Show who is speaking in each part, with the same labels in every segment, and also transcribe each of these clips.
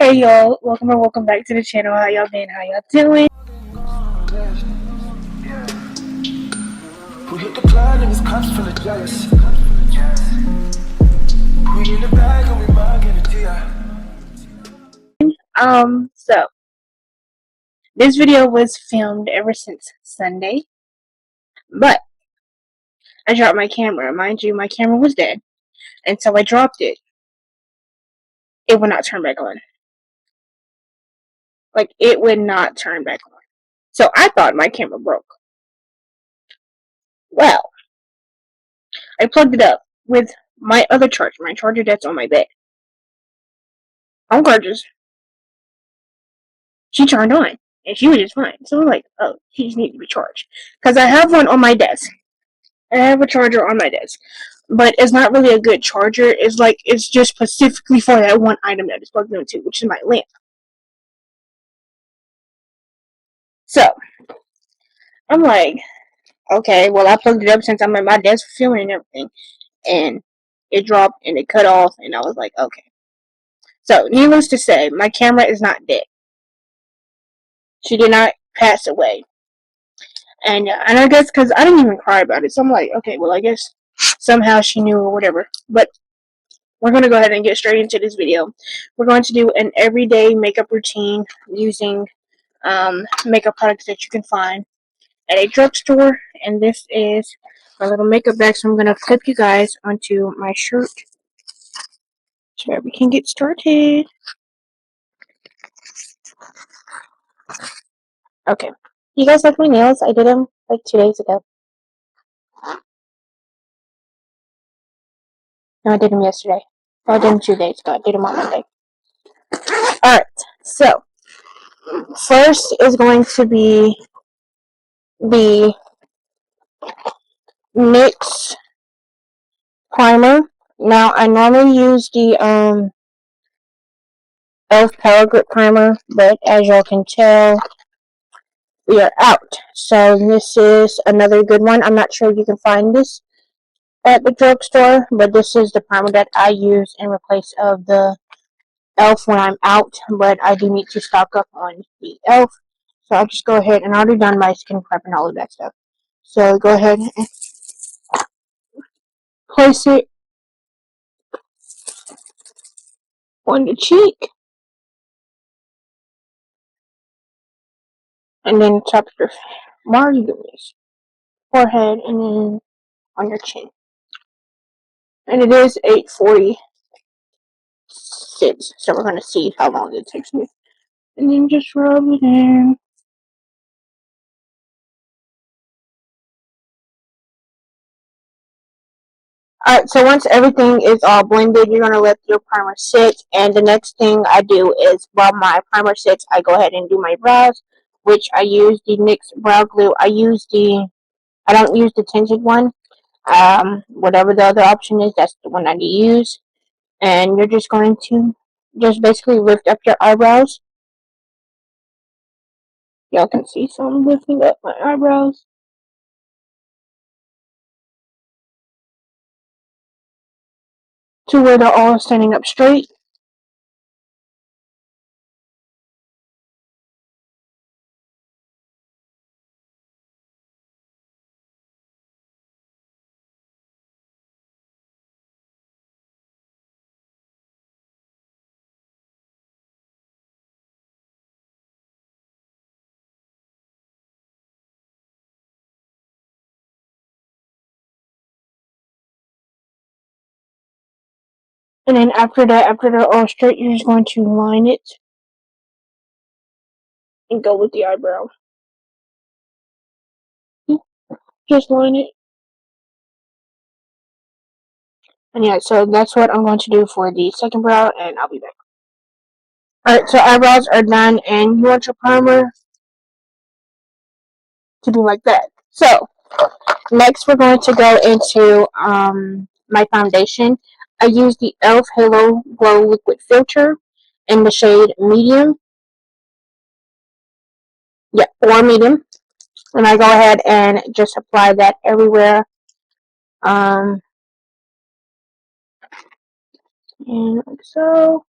Speaker 1: Hey y'all, welcome or welcome back to the channel. How y'all been? How y'all doing?
Speaker 2: We hit the plan and it's cops full of jealous. We in the bag and we mugging it, yeah.
Speaker 1: So this video was filmed ever since Sunday, but I dropped my camera. Mind you, my camera was dead, and so I dropped it. It would not turn back on. Like, it would not turn back on. So I thought my camera broke. Well, I plugged it up with my other charger, my charger that's on my bed. Home chargers. She turned on, and she was just fine. So I'm like, oh, she just needs to be charged. Because I have one on my desk. I have a charger on my desk, but it's not really a good charger. It's just specifically for that one item that it's plugged into, which is my lamp. So I'm like, okay, well I plugged it up since I'm at my desk filming and everything, and it dropped and it cut off, and I was like, okay. So needless to say, my camera is not dead. She did not pass away, and I guess because I didn't even cry about it, so I'm like, okay, well I guess somehow she knew or whatever, but. We're going to go ahead and get straight into this video. We're going to do an everyday makeup routine using makeup products that you can find at a drugstore. And this is my little makeup bag. So I'm going to clip you guys onto my shirt so that we can get started. Okay. You guys like my nails? I did them like 2 days ago. No, I did them yesterday. Well, I did them 2 days ago. I did them on Monday. Alright. So, first is going to be the NYX primer. Now, I normally use the e.l.f. Power Grip Primer, but as y'all can tell, we are out. So this is another good one. I'm not sure if you can find this at the drugstore, but this is the primer that I use in replace of the e.l.f. when I'm out, but I do need to stock up on the e.l.f. So I'll just go ahead, and I already done my skin prep and all of that stuff. So go ahead and place it on the cheek, and then top of your forehead, and then on your chin. And it is 8:46, so we're going to see how long it takes me. And then just rub it in. Alright, so once everything is all blended, you're going to let your primer sit. And the next thing I do is, while my primer sits, I go ahead and do my brows, which I use the NYX brow glue. I don't use the tinted one. Whatever the other option is, that's the one I use. And you're just going to just basically lift up your eyebrows. Y'all can see, so I'm lifting up my eyebrows to where they're all standing up straight. And then after that, after they're all straight, you're just going to line it and go with the eyebrow. Just line it. And yeah, so that's what I'm going to do for the second brow, and I'll be back. Alright, so eyebrows are done, and you want your primer to be like that. So, next we're going to go into my foundation. I use the e.l.f. Halo Glow Liquid Filter in the shade Medium. Yeah, or Medium. And I go ahead and just apply that everywhere. And like so.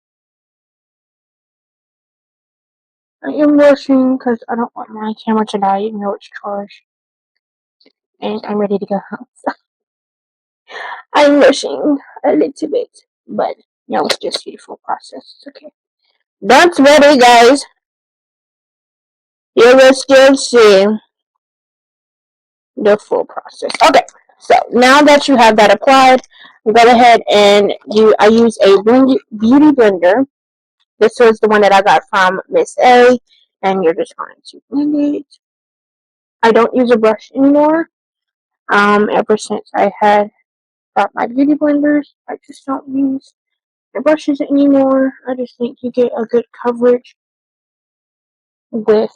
Speaker 1: I am rushing because I don't want my camera to die even though it's charged. And I'm ready to go home. So I'm rushing a little bit. But no, it's just the full process. It's okay. That's ready, guys. You will still see the full process. Okay, so now that you have that applied, go ahead and I use a beauty blender. This was the one that I got from Miss A, and you're just going to blend it. I don't use a brush anymore. Ever since I had got my beauty blenders, I just don't use the brushes anymore. I just think you get a good coverage with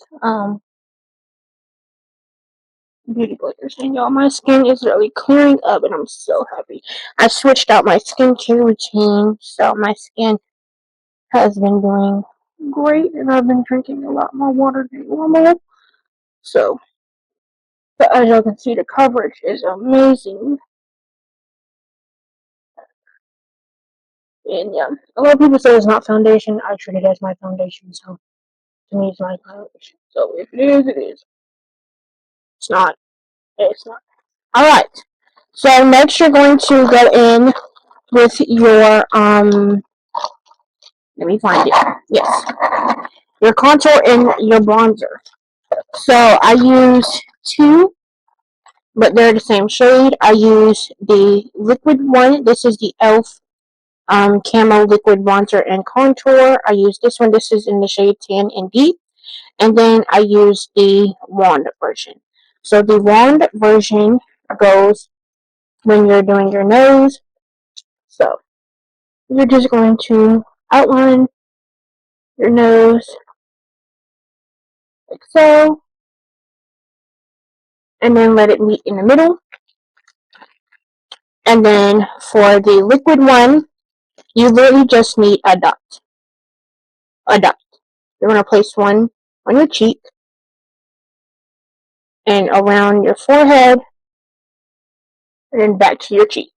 Speaker 1: beauty blenders. And y'all, my skin is really clearing up, and I'm so happy. I switched out my skincare routine, so my skin has been doing great, and I've been drinking a lot more water than normal. So, but as you can see, the coverage is amazing. And yeah, a lot of people say it's not foundation. I treat it as my foundation, so to me, it's my foundation. So if it is, it is. It's not. It's not. All right. So next, you're going to go in with your Let me find it. Yes, your contour and your bronzer. So I use two, but they're the same shade. I use the liquid one. This is the e.l.f. Camo liquid bronzer and contour. I use this one. This is in the shade tan and deep. And then I use the wand version. So the wand version goes when you're doing your nose. So you're just going to outline your nose like so, and then let it meet in the middle. And then for the liquid one, you literally just need a dot. A dot. You're going to place one on your cheek and around your forehead and then back to your cheek.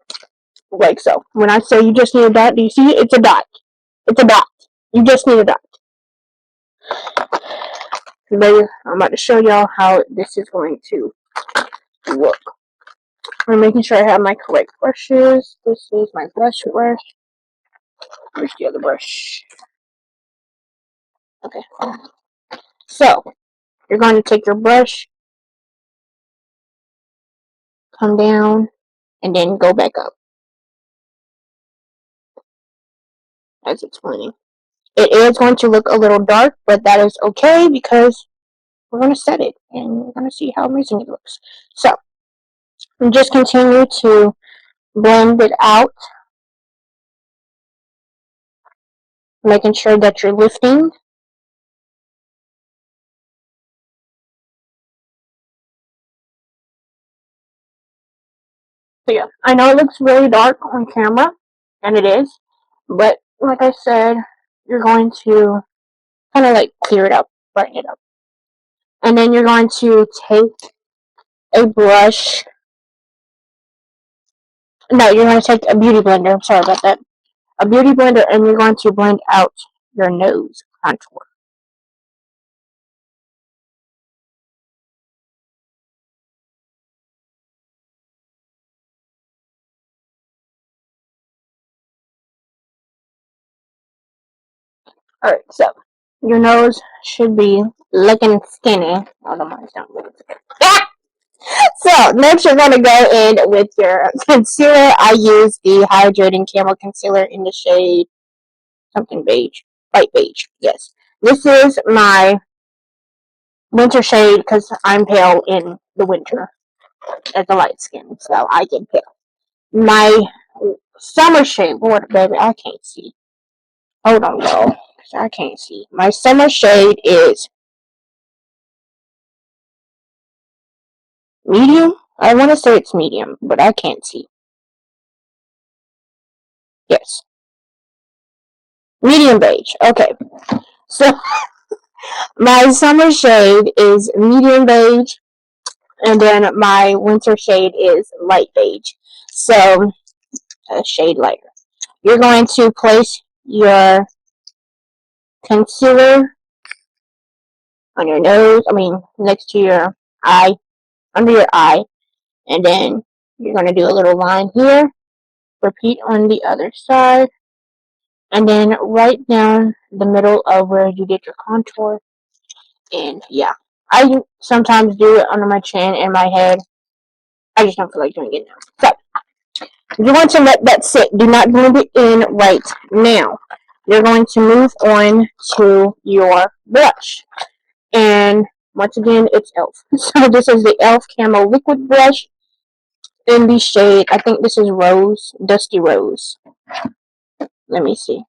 Speaker 1: Like so. When I say you just need a dot, do you see it? It's a dot. It's a dot. You just need a dot. Baby, I'm about to show y'all how this is going to look. I'm making sure I have my correct brushes. This is my brush. Where's the other brush? Okay. So, you're going to take your brush, come down, and then go back up. As explaining. It is going to look a little dark, but that is okay because we're going to set it and we're going to see how amazing it looks. So, just continue to blend it out, making sure that you're lifting. So yeah, I know it looks really dark on camera, and it is, but like I said, you're going to kind of like clear it up, brighten it up. And then you're going to take a brush. No, you're going to take a beauty blender. I'm sorry about that. A beauty blender, and you're going to blend out your nose contour. Alright, so your nose should be looking skinny. Oh, the mine's not really. So next you're gonna go in with your concealer. I use the hydrating camel concealer in the shade something beige, light beige. Yes, this is my winter shade because I'm pale in the winter as a light skin, so I get pale. My summer shade, Lord baby, I can't see. Hold on, y'all. I can't see. My summer shade is medium. I want to say it's medium, but I can't see. Yes, medium beige. Okay, so my summer shade is medium beige, and then my winter shade is light beige. So a shade lighter. You're going to place your concealer on your nose. I mean, next to your eye, under your eye, and then you're gonna do a little line here. Repeat on the other side, and then right down the middle of where you did your contour. And yeah, I sometimes do it under my chin and my head. I just don't feel like doing it now. So you want to let that sit. Do not blend it in right now. You're going to move on to your brush. And once again, it's e.l.f. So this is the e.l.f. Camo Liquid Brush in the shade, I think this is Rose, Dusty Rose. Let me see.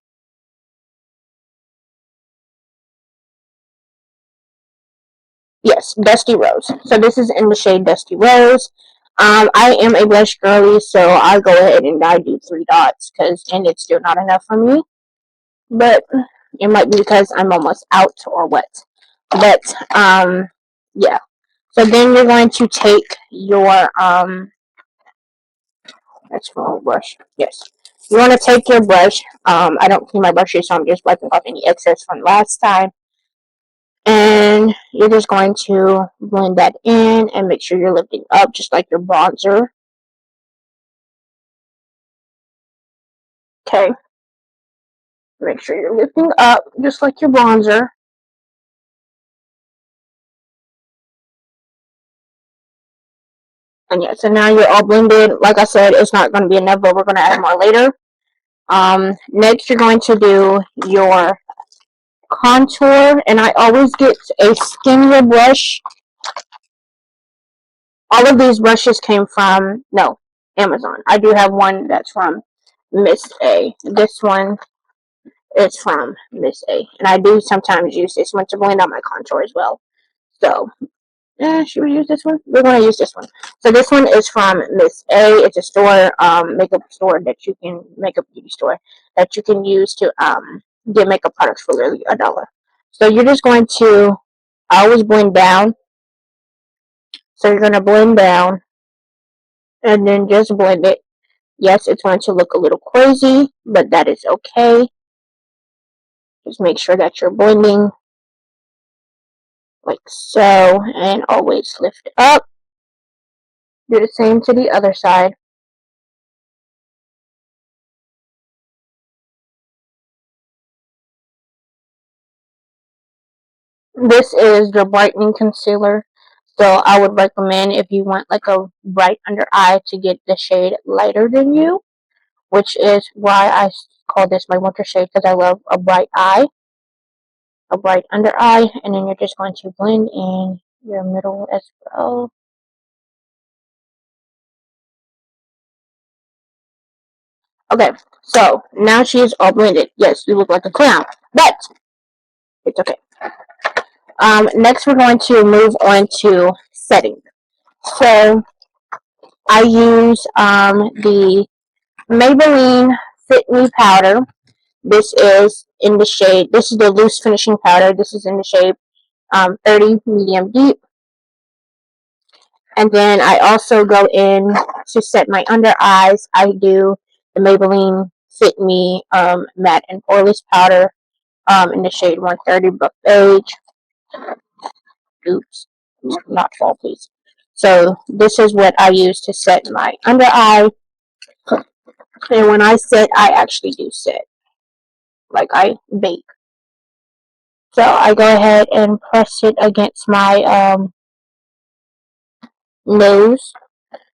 Speaker 1: Yes, Dusty Rose. So this is in the shade Dusty Rose. I am a blush girly, so I go ahead and I do 3 dots and it's still not enough for me. But it might be because I'm almost out or what. But yeah. So then you're going to take your that's from a brush. Yes. You want to take your brush. I don't clean my brushes, so I'm just wiping off any excess from last time. And you're just going to blend that in and make sure you're lifting up just like your bronzer. Okay. Make sure you're lifting up just like your bronzer. And yeah, so now you're all blended. Like I said, it's not going to be enough, but we're going to add more later. Next, you're going to do your contour, and I always get a skinnier brush. All of these brushes came from, no, Amazon. I do have one that's from Miss A. This one is from Miss A. And I do sometimes use this one to blend out my contour as well. So, should we use this one? We're going to use this one. So this one is from Miss A. It's a store, makeup store that you can, makeup beauty store that you can use to get makeup products for literally $1. So you're just going to always blend down. So you're going to blend down and then just blend it. Yes, it's going to look a little crazy, but that is okay. Just make sure that you're blending like so, and always lift up. Do the same to the other side. This is the brightening concealer. So I would recommend if you want like a bright under eye to get the shade lighter than you, which is why I call this my winter shade, because I love a bright eye, a bright under eye. And then you're just going to blend in your middle as well. Okay, so now she is all blended. Yes, you look like a clown, but it's okay. Next, we're going to move on to setting. So I use the Maybelline Fit Me powder. This is in the shade. This is the loose finishing powder. This is in the shade 30 medium deep. And then I also go in to set my under eyes. I do the Maybelline Fit Me matte and poreless powder in the shade 130 Buck Beige. Oops, not fall, please. So this is what I use to set my under eye. And when I set, I actually do set. Like I bake. So I go ahead and press it against my nose,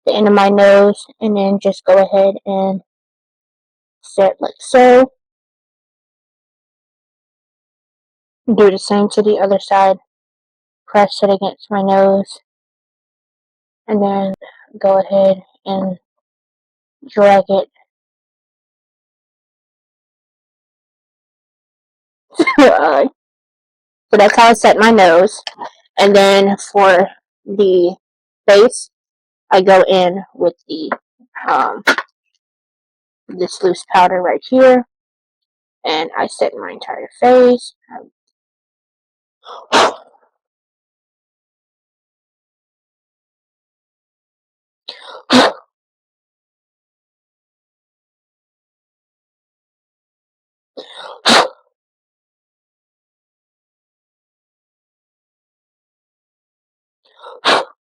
Speaker 1: the end of my nose, and then just go ahead and set like so. Do the same to the other side. Press it against my nose, and then go ahead and drag it. So that's how I set my nose. And then for the face, I go in with the um, this loose powder right here, and I set my entire face.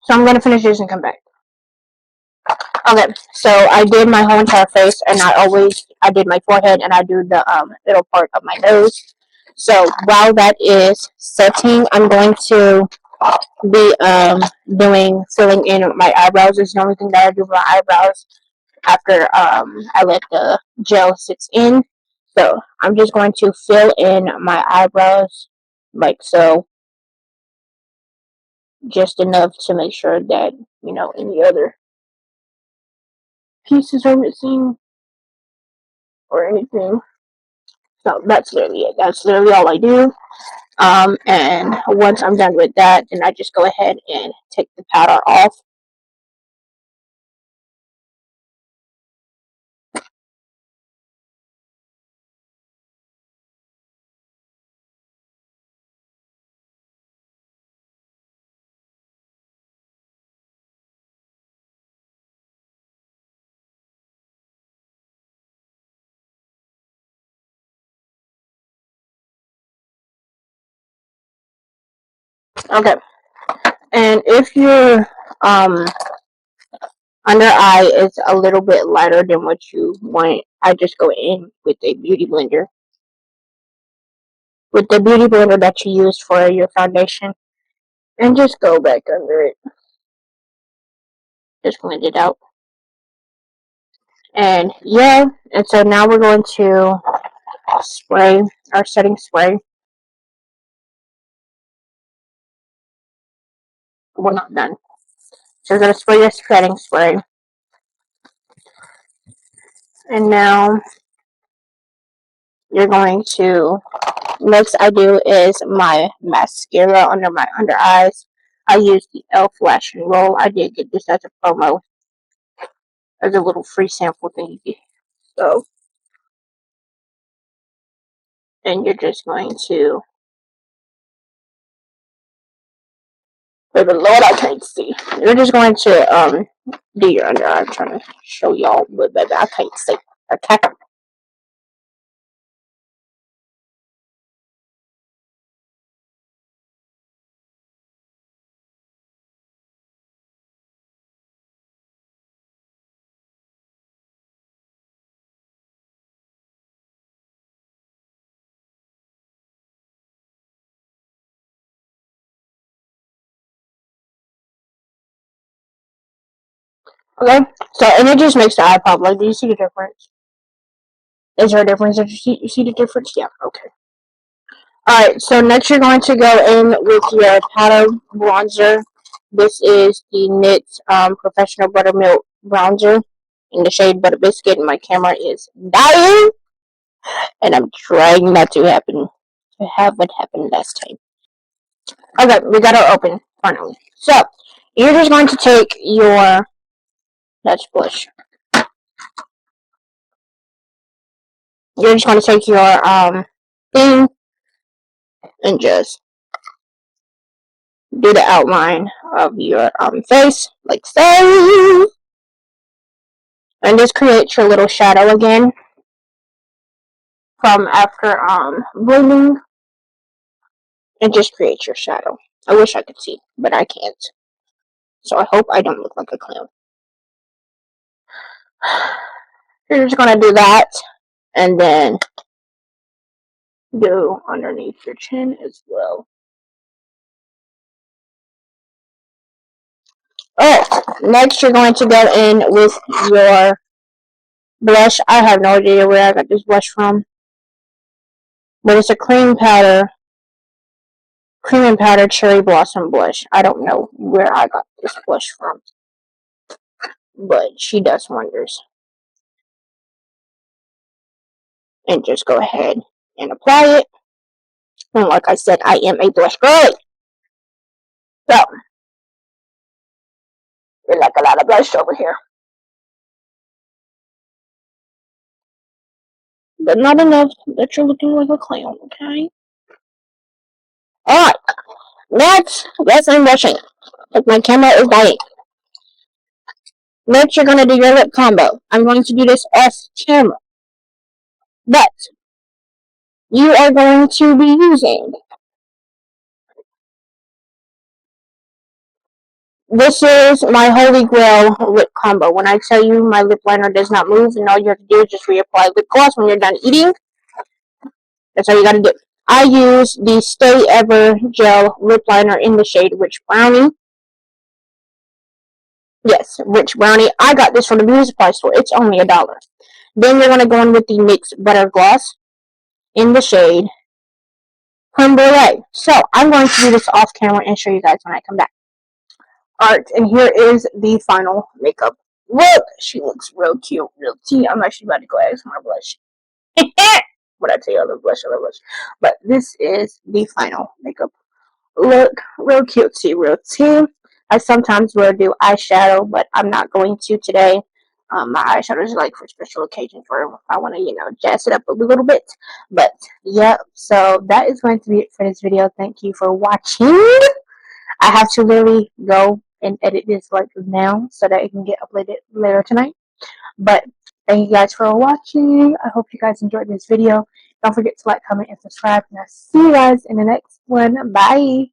Speaker 1: So I'm gonna finish this and come back. Okay, so I did my whole entire face, and I did my forehead, and I do the middle part of my nose. So while that is setting, I'm going to be doing filling in my eyebrows. Is the only thing that I do for my eyebrows after I let the gel sits in. So I'm just going to fill in my eyebrows like so, just enough to make sure that any other pieces are missing or anything. So that's literally it. That's literally all I do. And once I'm done with that, then I just go ahead and take the powder off. Okay. And if your under eye is a little bit lighter than what you want, I just go in with a beauty blender. With the beauty blender that you use for your foundation, and just go back under it. Just blend it out. And yeah, and so now we're going to spray our setting spray. We're not done. So we're going to spray this setting spray. And now you're going to, next I do is my mascara under my under eyes. I use the e.l.f. Lash and Roll. I did get this as a promo, as a little free sample thing. So, and you're just going to, for the Lord, I can't see. You're just going to do your under eye. I'm trying to show y'all, but baby, I can't see. Okay. Okay. So, and it just makes the eye pop. Like, do you see the difference? Is there a difference? Did you see the difference? Yeah. Okay. Alright, so next you're going to go in with your powder bronzer. This is the NYX Professional Buttermilk Bronzer in the shade Butter Biscuit. My camera is dying, and I'm trying not to have what happened last time. Okay, we got her open finally. So you're just going to take your Dutch blush. You're just going to take your thing and just do the outline of your face like so. And just create your little shadow again from after blending, and just create your shadow. I wish I could see, but I can't. So I hope I don't look like a clown. You're just gonna do that, and then do underneath your chin as well. Oh, next you're going to go in with your blush. I have no idea where I got this blush from, but it's a cream and powder cherry blossom blush. I don't know where I got this blush from, but she does wonders. And just go ahead and apply it. And like I said, I am a blush girl. So, there's like a lot of blush over here. But not enough that you're looking like a clown, okay? Alright, next, yes, I'm blushing. Like my camera is dying. Next, you're going to do your lip combo. I'm going to do this off camera. But, you are going to be using This is my holy grail lip combo. When I tell you my lip liner does not move and all you have to do is just reapply lip gloss when you're done eating, that's all you gotta do. I use the Stay Ever Gel Lip Liner in the shade Rich Brownie. Yes, Rich Brownie. I got this from the beauty supply store. It's only $1. Then you're gonna go in with the NYX Butter Gloss in the shade Creme Brulee. So I'm going to do this off camera and show you guys when I come back. Alright, and here is the final makeup look. She looks real cute, real tea. I'm actually about to go add some more blush. What I tell you, I love blush, I love blush. But this is the final makeup look. Real cutesy, real tea. I sometimes will do eyeshadow, but I'm not going to today. My eyeshadow is like for special occasions where I want to, jazz it up a little bit. But yeah, so that is going to be it for this video. Thank you for watching. I have to literally go and edit this like now so that it can get uploaded later tonight. But thank you guys for watching. I hope you guys enjoyed this video. Don't forget to like, comment, and subscribe. And I'll see you guys in the next one. Bye.